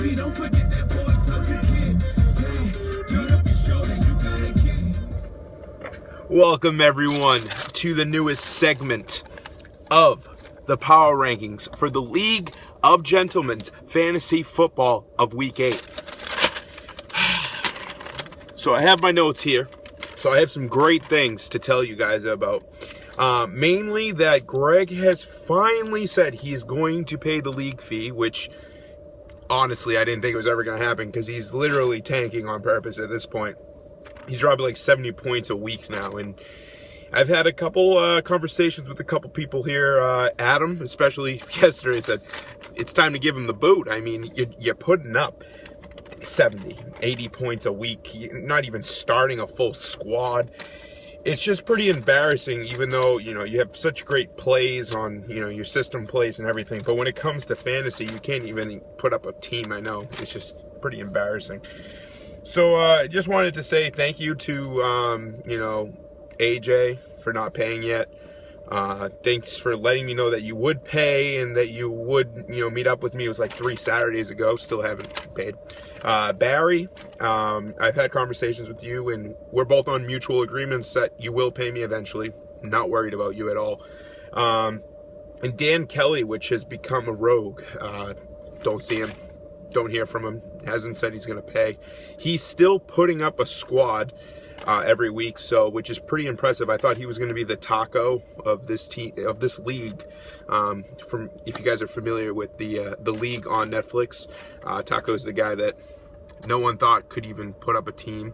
baby, don't forget that boy told you, kid. Turn up the show that you gotta get. Welcome everyone to the newest segment of the Power Rankings for the League of Gentlemen's Fantasy Football of Week 8. So I have my notes here. So I have some great things to tell you guys about. Mainly that Greg has finally said he's going to pay the league fee, which honestly I didn't think it was ever going to happen because he's literally tanking on purpose at this point. He's dropping like 70 points a week now, and I've had a couple conversations with a couple people here. Adam, especially yesterday, said it's time to give him the boot. I mean, you're putting up 70, 80 points a week. You're not even starting a full squad. It's just pretty embarrassing, even though, you know, you have such great plays on, you know, your system plays and everything. But when it comes to fantasy, you can't even put up a team, I know. It's just pretty embarrassing. So I just wanted to say thank you to, you know, AJ for not paying yet. Thanks for letting me know that you would pay and that you would, you know, meet up with me. It was like 3 Saturdays ago. Still haven't paid. Barry, I've had conversations with you, and we're both on mutual agreements that you will pay me eventually. I'm not worried about you at all. And Dan Kelly, which has become a rogue. Don't see him. Don't hear from him. Hasn't said he's going to pay. He's still putting up a squad every week, so which is pretty impressive. I thought he was going to be the Taco of this team, of this league. From if you guys are familiar with the league on Netflix, Taco is the guy that no one thought could even put up a team.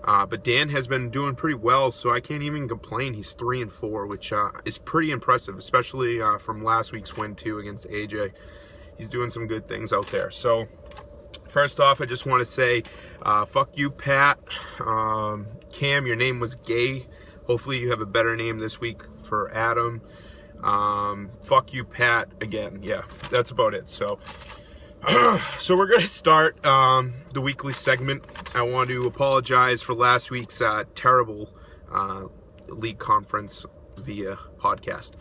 But Dan has been doing pretty well, so I can't even complain. He's 3-4, which is pretty impressive, especially from last week's win too against AJ. He's doing some good things out there. So first off, I just want to say, fuck you, Pat. Cam, your name was gay. Hopefully you have a better name this week for Adam. Fuck you, Pat, again. Yeah, that's about it. So we're going to start the weekly segment. I want to apologize for last week's terrible league conference via podcast.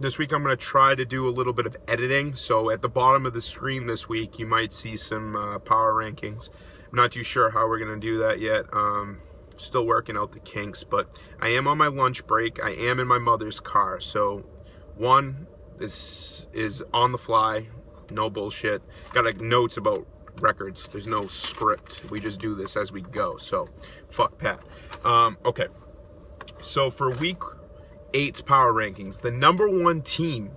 This week I'm going to try to do a little bit of editing, so at the bottom of the screen this week you might see some power rankings. I'm not too sure how we're going to do that yet. Still working out the kinks, but I am on my lunch break. I am in my mother's car, so this is on the fly, no bullshit. Got like notes about records. There's no script. We just do this as we go, so fuck Pat. Okay, so for week 8's power rankings, the number 1 team,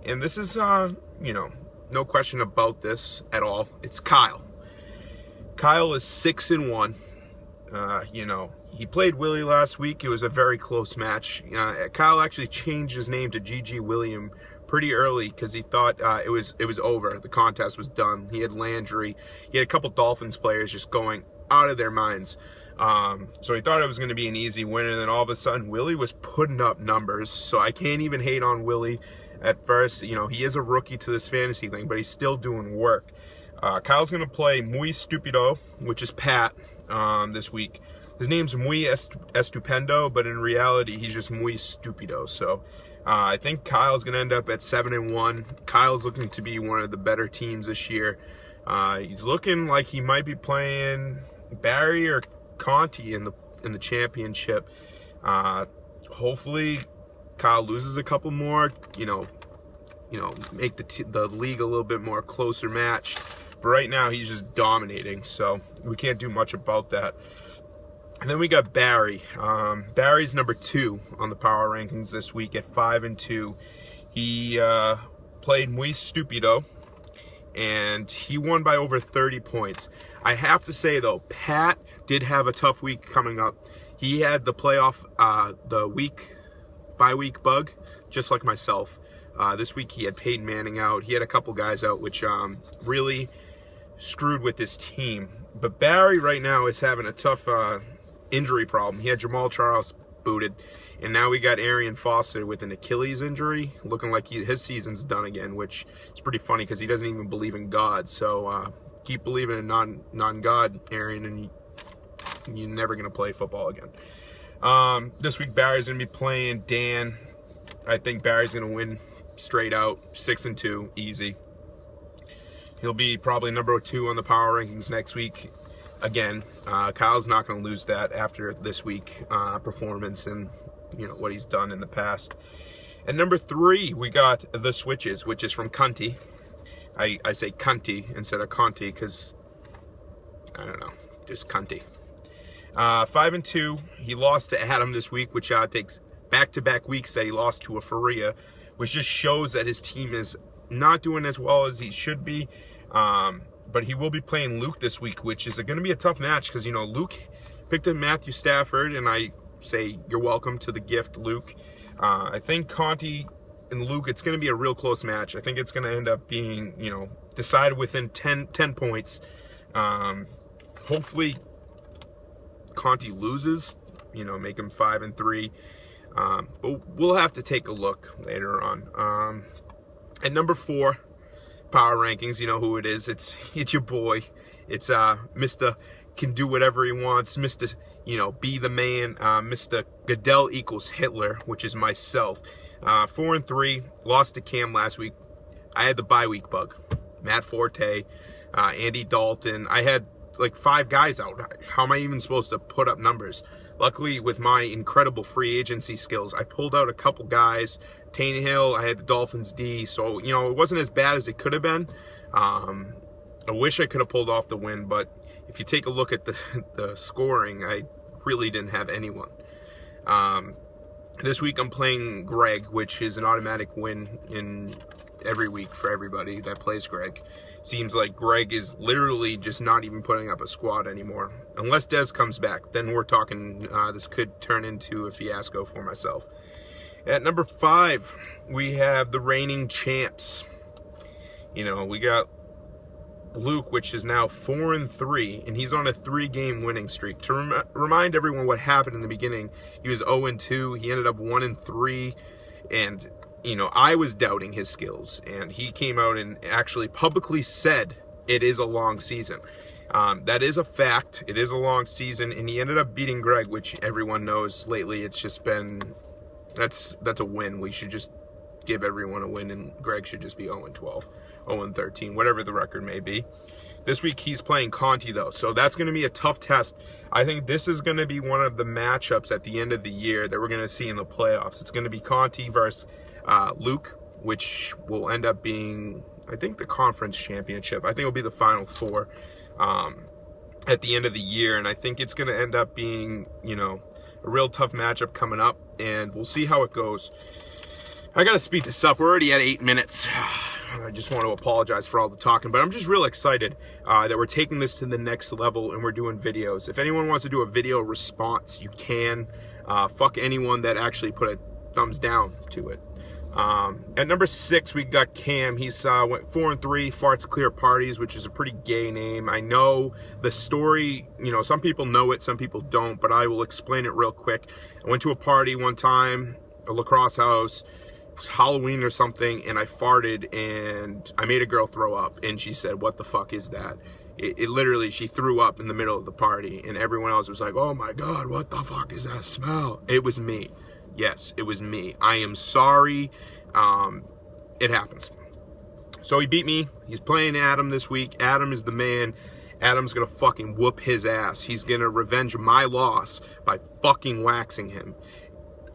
and this is you know, no question about this at all, it's Kyle. Kyle is 6-1. You know, he played Willie last week. It was a very close match. Kyle actually changed his name to GG William pretty early because he thought it was over. The contest was done. He had Landry. He had a couple Dolphins players just going out of their minds. So he thought it was going to be an easy win, and then all of a sudden Willie was putting up numbers. So I can't even hate on Willie at first. You know, he is a rookie to this fantasy thing, but he's still doing work. Kyle's going to play Muy Stupido, which is Pat, this week. His name's Muy Estupendo, but in reality he's just Muy Stupido. So I think Kyle's going to end up at 7-1. Kyle's looking to be one of the better teams this year. He's looking like he might be playing Barry or Conti in the championship. Hopefully Kyle loses a couple more, you know, make the league a little bit more closer matched. But right now he's just dominating, so we can't do much about that. And then we got Barry. Barry's number 2 on the power rankings this week at 5-2. He played Muy Stupido, and he won by over 30 points. I have to say though, Pat did have a tough week coming up. He had the playoff, bye-week bug, just like myself. This week he had Peyton Manning out. He had a couple guys out, which really screwed with his team. But Barry right now is having a tough injury problem. He had Jamal Charles booted, and now we got Arian Foster with an Achilles injury, looking like his season's done again, which is pretty funny because he doesn't even believe in God. So keep believing in non-God, Arian, and you're never going to play football again. This week Barry's going to be playing Dan. I think Barry's going to win straight out, 6-2, easy. He'll be probably number 2 on the power rankings next week. Again, Kyle's not going to lose that after this week performance and what he's done in the past. And number 3, we got the Switches, which is from Cunty. I say Cunty instead of Conti because I don't know, just Cunty. 5-2. He lost to Adam this week, which takes back-to-back weeks that he lost to a Faria, which just shows that his team is not doing as well as he should be. But he will be playing Luke this week, which is going to be a tough match because, Luke picked up Matthew Stafford, and I say you're welcome to the gift, Luke. I think Conti and Luke, it's going to be a real close match. I think it's going to end up being, decided within 10 points. Hopefully Conti loses, make him 5-3. But we'll have to take a look later on. At number 4, power rankings, you know who it is. It's your boy. It's Mr. Can do whatever he wants. Mr. Be the man. Mr. Goodell equals Hitler, which is myself. 4-3. Lost to Cam last week. I had the bye week bug. Matt Forte, Andy Dalton. I had like 5 guys out. How am I even supposed to put up numbers? Luckily, with my incredible free agency skills, I pulled out a couple guys. Tannehill, I had the Dolphins D, so, it wasn't as bad as it could have been. I wish I could have pulled off the win, but if you take a look at the scoring, I really didn't have anyone. This week I'm playing Greg, which is an automatic win in every week for everybody that plays Greg. Seems like Greg is literally just not even putting up a squad anymore. Unless Dez comes back, then we're talking this could turn into a fiasco for myself. At number 5, we have the reigning champs. We got Luke, which is now 4-3, and he's on a 3-game winning streak. To remind everyone what happened in the beginning, he was 0-2. He ended up 1-3, and I was doubting his skills, and he came out and actually publicly said it is a long season. That is a fact. It is a long season, and he ended up beating Greg, which everyone knows lately. It's just been that's a win. We should just give everyone a win, and Greg should just be 0-12, 0-13, whatever the record may be. This week he's playing Conti though, so that's going to be a tough test. I think this is going to be one of the matchups at the end of the year that we're going to see in the playoffs. It's going to be Conti versus Luke, which will end up being, I think, the conference championship. I think it'll be the Final Four at the end of the year, and I think it's going to end up being, a real tough matchup coming up, and we'll see how it goes. I got to speed this up. We're already at 8 minutes. I just want to apologize for all the talking, but I'm just real excited that we're taking this to the next level and we're doing videos. If anyone wants to do a video response, you can. Fuck anyone that actually put a thumbs down to it. At number 6, we got Cam. He's went 4-3, farts clear parties, which is a pretty gay name. I know the story, some people know it, some people don't, but I will explain it real quick. I went to a party one time, a lacrosse house. It was Halloween or something, and I farted, and I made a girl throw up, and she said, "What the fuck is that?" It literally, she threw up in the middle of the party, and everyone else was like, "Oh my God, what the fuck is that smell?" It was me. Yes, it was me. I am sorry. It happens. So he beat me. He's playing Adam this week. Adam is the man. Adam's gonna fucking whoop his ass. He's gonna revenge my loss by fucking waxing him.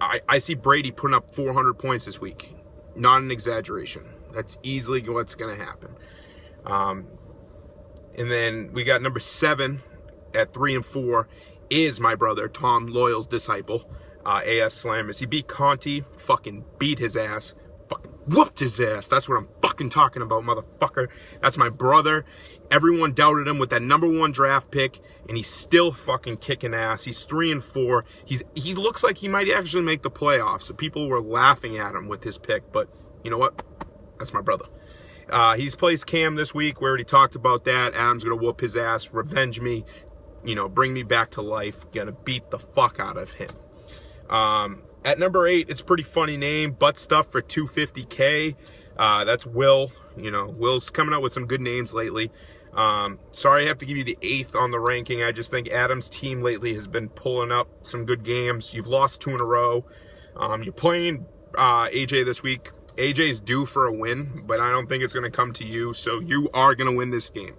I see Brady putting up 400 points this week. Not an exaggeration. That's easily what's going to happen. And then we got number 7 at 3-4 is my brother, Tom Loyal's disciple, AF Slammers. He beat Conti, fucking beat his ass, fucking whooped his ass. That's what I'm fucking talking about, motherfucker. That's my brother. Everyone doubted him with that number 1 draft pick, and he's still fucking kicking ass. He's 3-4. He looks like he might actually make the playoffs. So people were laughing at him with his pick, but you know what? That's my brother. He's plays Cam this week. We already talked about that. Adam's gonna whoop his ass, revenge me, bring me back to life. Gonna beat the fuck out of him. At number 8, it's a pretty funny name, Butt Stuff for 250K. That's Will. Will's coming out with some good names lately. Sorry I have to give you the 8th on the ranking. I just think Adam's team lately has been pulling up some good games. You've lost 2 in a row. You're playing AJ this week. AJ's due for a win, but I don't think it's going to come to you. So you are going to win this game.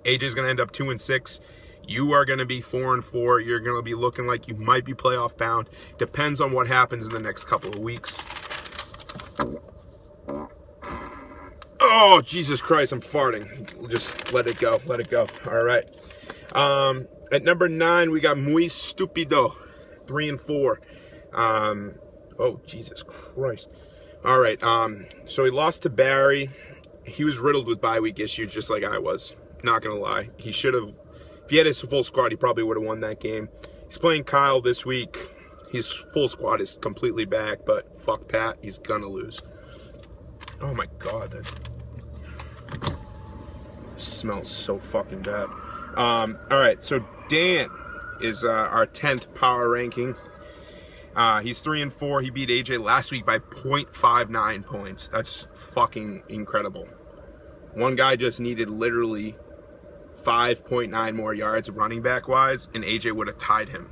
AJ's going to end up 2-6. You are going to be 4-4. You're going to be looking like you might be playoff bound. Depends on what happens in the next couple of weeks. Oh, Jesus Christ, I'm farting. Just let it go. Let it go. All right. At number 9, we got Muy Stupido, 3-4. Oh, Jesus Christ. All right. So he lost to Barry. He was riddled with bye week issues, just like I was. Not going to lie. He should have, if he had his full squad, he probably would have won that game. He's playing Kyle this week. His full squad is completely back, but fuck Pat. He's going to lose. Oh, my God. That smells so fucking bad. All right. So Dan is our 10th power ranking. He's 3-4. He beat AJ last week by 0.59 points. That's fucking incredible. One guy just needed literally 5.9 more yards running back wise, and AJ would have tied him.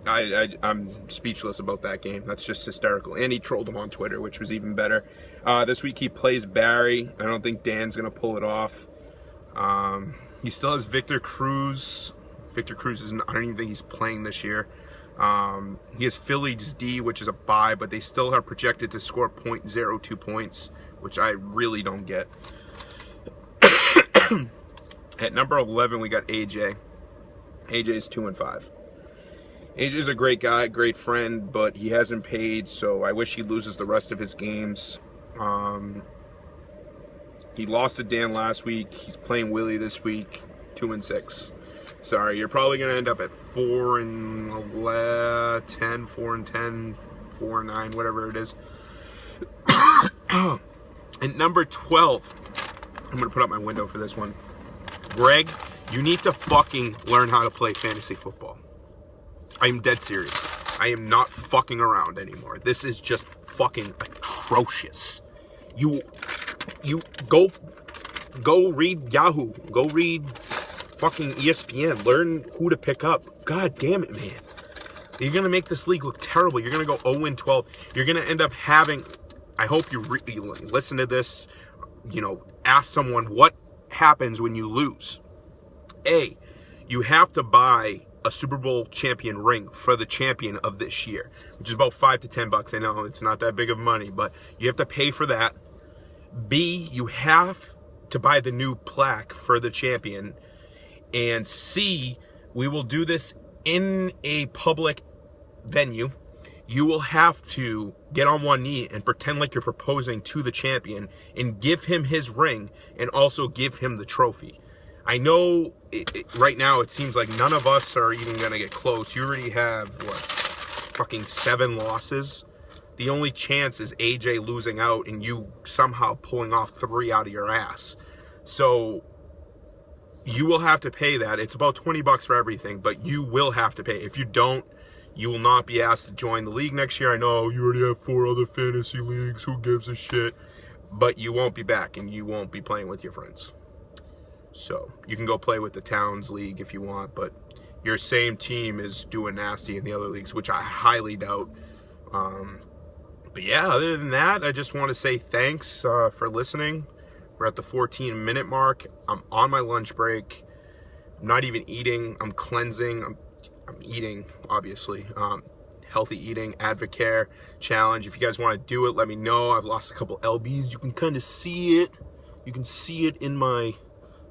I'm speechless about that game. That's just hysterical. And he trolled him on Twitter, which was even better. This week he plays Barry. I don't think Dan's gonna pull it off. He still has Victor Cruz. Victor Cruz I don't even think he's playing this year. He has Phillies D, which is a bye, but they still are projected to score 0.02 points, which I really don't get. At number 11, we got AJ. AJ's 2-5. AJ's a great guy, great friend, but he hasn't paid, so I wish he loses the rest of his games. He lost to Dan last week. He's playing Willie this week, 2-6. Sorry, you're probably going to end up at 4-10, 4-10, 4-9, whatever it is. At number 12, I'm going to put up my window for this one. Greg, you need to fucking learn how to play fantasy football. I'm dead serious. I am not fucking around anymore. This is just fucking atrocious. You go read Yahoo. Go read fucking ESPN. Learn who to pick up. God damn it, man. You're going to make this league look terrible. You're going to go 0-12. You're going to end up having, I hope you listen to this, ask someone what happens when you lose. A, you have to buy a Super Bowl champion ring for the champion of this year, which is about $5 to $10. I know it's not that big of money, but you have to pay for that. B, you have to buy the new plaque for the champion. And C, we will do this in a public venue. You will have to get on one knee and pretend like you're proposing to the champion and give him his ring and also give him the trophy. I know right now it seems like none of us are even going to get close. You already have, fucking 7 losses. The only chance is AJ losing out and you somehow pulling off 3 out of your ass. So you will have to pay that. It's about $20 for everything, but you will have to pay. If you don't, you will not be asked to join the league next year. I know you already have 4 other fantasy leagues. Who gives a shit? But you won't be back, and you won't be playing with your friends. So you can go play with the Towns League if you want, but your same team is doing nasty in the other leagues, which I highly doubt. But yeah, other than that, I just want to say thanks for listening. We're at the 14-minute mark. I'm on my lunch break. I'm not even eating. I'm cleansing. I'm eating, obviously. Healthy eating, Advocare challenge. If you guys want to do it, let me know. I've lost a couple lbs. You can kind of see it. You can see it in my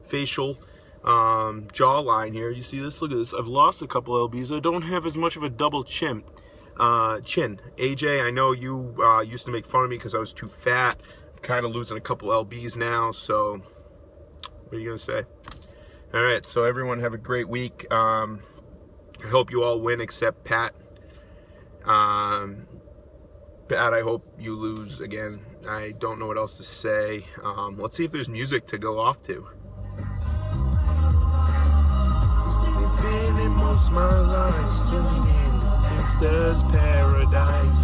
facial jawline here. You see this? Look at this. I've lost a couple lbs. I don't have as much of a double chin. AJ, I know you used to make fun of me because I was too fat. I'm kind of losing a couple lbs now. So, what are you gonna say? All right. So everyone have a great week. I hope you all win except Pat. Pat, I hope you lose again. I don't know what else to say. Let's see if there's music to go off to. It's in most my life, so there's paradise.